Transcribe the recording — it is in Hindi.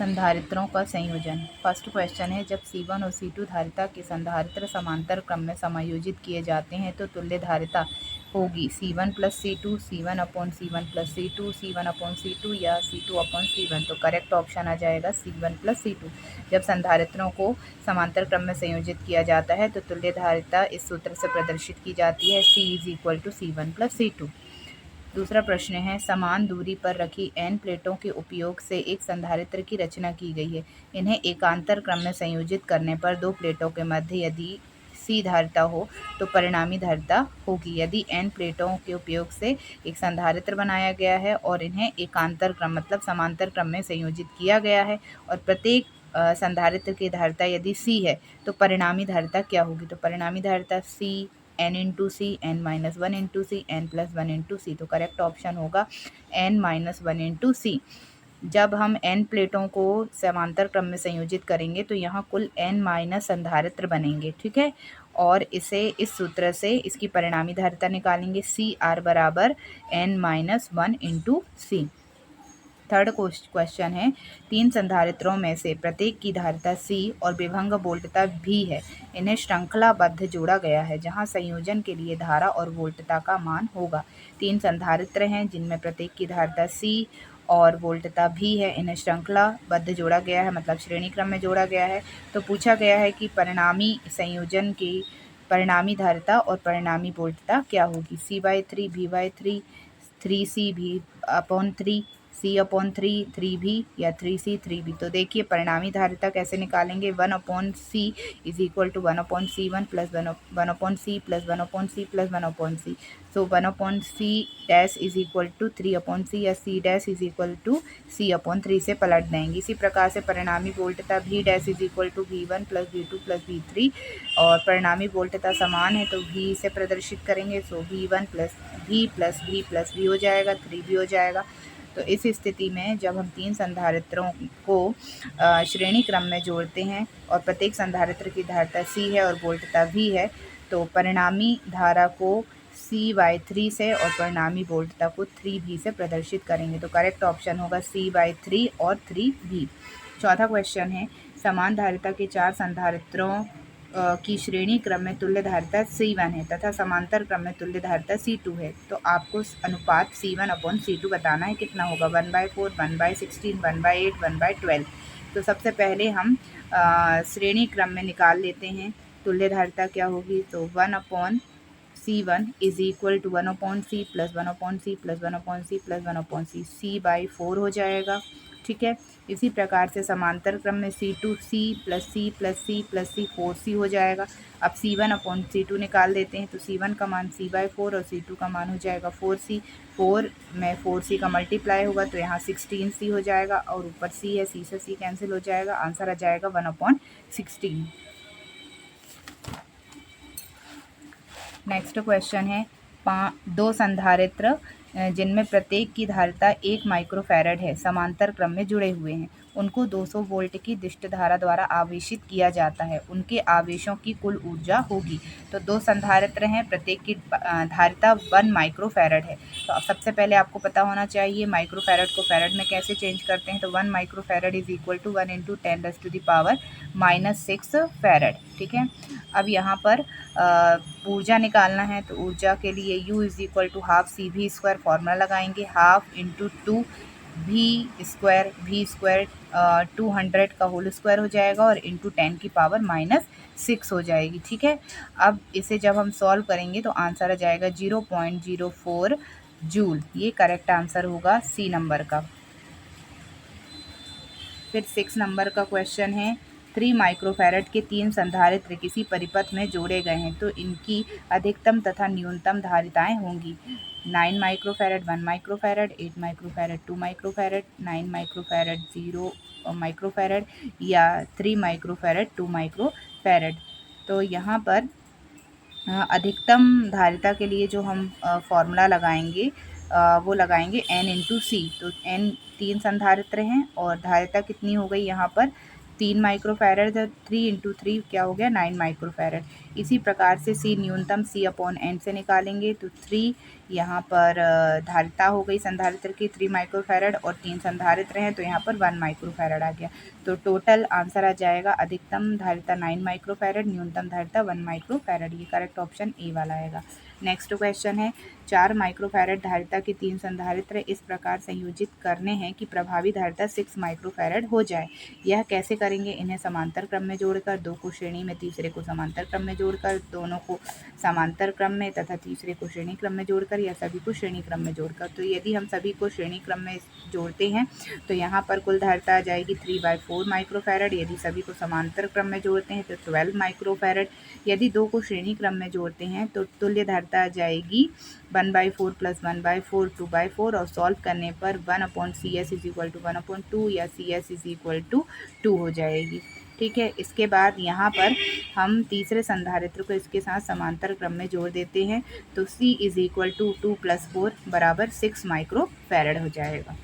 संधारित्रों का संयोजन। फर्स्ट क्वेश्चन है, जब C1 और C2 धारिता के संधारित्र समांतर क्रम में समायोजित किए जाते हैं तो तुल्य धारिता होगी C1 plus C2, C1 upon C1 plus C2, C1 upon C2 या C2 अपॉन C1। तो करेक्ट ऑप्शन आ जाएगा C1 प्लस C2। जब संधारित्रों को समांतर क्रम में संयोजित किया जाता है तो तुल्य धारिता इस सूत्र से प्रदर्शित की जाती है, C is equal to C1 plus C2। दूसरा प्रश्न है, समान दूरी पर रखी n प्लेटों के उपयोग से एक संधारित्र की रचना की गई है। इन्हें एकांतर क्रम में संयोजित करने पर दो प्लेटों के मध्य यदि C धारिता हो तो परिणामी धारिता होगी। यदि n प्लेटों के उपयोग से एक संधारित्र बनाया गया है और इन्हें एकांतर क्रम मतलब समांतर क्रम में संयोजित किया गया है और प्रत्येक संधारित्र की धारिता यदि C है तो परिणामी धारिता क्या होगी? तो परिणामी धारिता C n इंटू सी, n माइनस वन इंटू सी, n प्लस वन इंटू सी। तो करेक्ट ऑप्शन होगा n माइनस वन इंटू सी। जब हम n प्लेटों को समांतर क्रम में संयोजित करेंगे तो यहाँ कुल n माइनस संधारित्र बनेंगे, ठीक है। और इसे इस सूत्र से इसकी परिणामी धारिता निकालेंगे, सी आर बराबर n माइनस वन इंटू सी। थर्ड क्वेश्चन है, तीन संधारित्रों में से प्रत्येक की धारिता C और विभंग वोल्टता V है। इन्हें श्रृंखलाबद्ध जोड़ा गया है जहां संयोजन के लिए धारा और वोल्टता का मान होगा। तीन संधारित्र हैं जिनमें प्रत्येक की धारिता C और वोल्टता V है। इन्हें श्रृंखलाबद्ध जोड़ा गया है मतलब श्रेणी क्रम में जोड़ा गया है। तो पूछा गया है कि परिणामी संयोजन की परिणामी धारिता और परिणामी वोल्टता क्या होगी? C/3 V/3, 3C V upon 3, C upon 3, 3V या 3C 3V। तो देखिए परिणामी धारिता कैसे निकालेंगे, 1 upon C is equal to 1 upon C1 plus 1 upon C plus 1 upon C plus 1 upon C। So 1 upon C dash is equal to 3 upon C या C dash is equal to C upon 3 से पलट देंगे। इसी प्रकार से परिणामी वोल्टता V dash is equal to V1 plus V2 plus V3 और परिणामी वोल्टता समान है तो V से प्रदर्शित करेंगे। सो V1 plus V plus V plus V हो जाएगा, 3V हो जाएगा। तो इस स्थिति में जब हम तीन संधारित्रों को श्रेणी क्रम में जोड़ते हैं और प्रत्येक संधारित्र की धारिता C है और वोल्टता V है तो परिणामी धारा को C/3 से और परिणामी वोल्टता को 3V से प्रदर्शित करेंगे। तो करेक्ट ऑप्शन होगा C/3 और 3V। चौथा क्वेश्चन है, समान धारिता के चार संधारित्रों की श्रेणी क्रम में तुल्य धारिता C1 है तथा समांतर क्रम में तुल्य धारिता C2 है। तो आपको अनुपात C1 अपॉन C2 बताना है, कितना होगा? 1/4, 1/16, 1/8, 1/12। तो सबसे पहले हम श्रेणी क्रम में निकाल लेते हैं तुल्य धारिता क्या होगी। तो 1 upon C1 is equal to 1 upon C plus 1 upon C plus 1 upon C plus 1 upon C, C/4 हो जाएगा, ठीक है। इसी प्रकार से समांतर क्रम में C2 C plus C plus C plus C 4C हो जाएगा। अब C1 अपॉन C2 निकाल देते हैं तो C1 का मान C/4 और C2 का मान हो जाएगा 4C। 4 में 4C का मल्टीप्लाई होगा तो यहाँ 16C हो जाएगा और ऊपर C है, C से C कैंसिल हो जाएगा, आंसर आ जाएगा 1/16। नेक्स्ट क्वेश्चन है, दो संधारित्र जिनमें प्रत्येक की धारिता 1 माइक्रोफैरड है समांतर क्रम में जुड़े हुए हैं। उनको 200 वोल्ट की दिष्ट धारा द्वारा आवेशित किया जाता है। उनके आवेशों की कुल ऊर्जा होगी। तो दो संधारित्र हैं, प्रत्येक की धारिता 1 माइक्रोफैरड है। तो सबसे पहले आपको पता होना चाहिए माइक्रोफैरड को फैरड में कैसे चेंज करते हैं। तो 1 microfarad is equal to 1 into 10⁻⁻⁻6 farad, ठीक है। अब यहाँ पर ऊर्जा निकालना है तो ऊर्जा के लिए U is equal to half CV² formula लगाएंगे, हाफ इंटू 2 V² 200 का होल स्क्वायर हो जाएगा और इंटू 10⁻⁻6 हो जाएगी, ठीक है। अब इसे जब हम सॉल्व करेंगे तो आंसर आ जाएगा 0.04 जूल। ये करेक्ट आंसर होगा C नंबर का। फिर 6 नंबर का क्वेश्चन है, 3 माइक्रोफैरड के 3 संधारित्र किसी परिपथ में जोड़े गए हैं तो इनकी अधिकतम तथा न्यूनतम धारिताएं होंगी। 9 microfarad 1 microfarad, 8 microfarad 2 microfarad, 9 microfarad 0 microfarad या 3 माइक्रोफैरड 2 माइक्रोफैरड। तो यहाँ पर अधिकतम धारिता के लिए जो हम फॉर्मूला लगाएंगे वो लगाएंगे N इंटू C। तो N 3 संधारित्र हैं और धारिता कितनी हो गई यहाँ पर 3 माइक्रोफैरड, 3 इंटू 3 क्या हो गया 9 माइक्रोफैरड। इसी प्रकार से C न्यूनतम C/N से निकालेंगे तो 3 यहाँ पर धारिता हो गई संधारित्र की 3 माइक्रोफैरड और 3 संधारित्र हैं तो यहाँ पर 1 माइक्रोफैरड आ गया। तो टोटल आंसर आ जाएगा अधिकतम धारिता 9 माइक्रोफैरड, न्यूनतम धारिता 1 माइक्रोफैरड। ये करेक्ट ऑप्शन ए वाला आएगा। नेक्स्ट क्वेश्चन है 4 माइक्रोफैरड धारिता के 3 संधारित्र इस प्रकार संयोजित करने हैं कि प्रभावी धारिता 6 माइक्रोफैरड हो जाए। यह कैसे करेंगे? इन्हें समांतर क्रम में जोड़कर, 2 को श्रेणी में, तीसरे को समांतर क्रम में जोड़कर, दोनों को समांतर क्रम में तथा तीसरे को श्रेणी क्रम में जोड़कर या सभी को श्रेणी क्रम में जोड़कर। तो यदि हम सभी को श्रेणी क्रम में जोड़ते हैं तो यहाँ पर कुल धारिता आ जाएगी 3/4 माइक्रोफैरड। यदि सभी को समांतर क्रम में जोड़ते हैं तो 12 माइक्रोफैरड। यदि 2 को श्रेणी क्रम में जोड़ते हैं तो तुल्य धारिता आ जाएगी 1/4 + 1/4 2/4 और सॉल्व करने पर 1/CS = 1/2 या CS = 2 हो जाएगी। ठीक है, इसके बाद यहाँ पर हम तीसरे संधारित्र को इसके साथ समांतर क्रम में जोड़ देते हैं तो C = 2 + 4 = 6 माइक्रोफैरड हो जाएगा।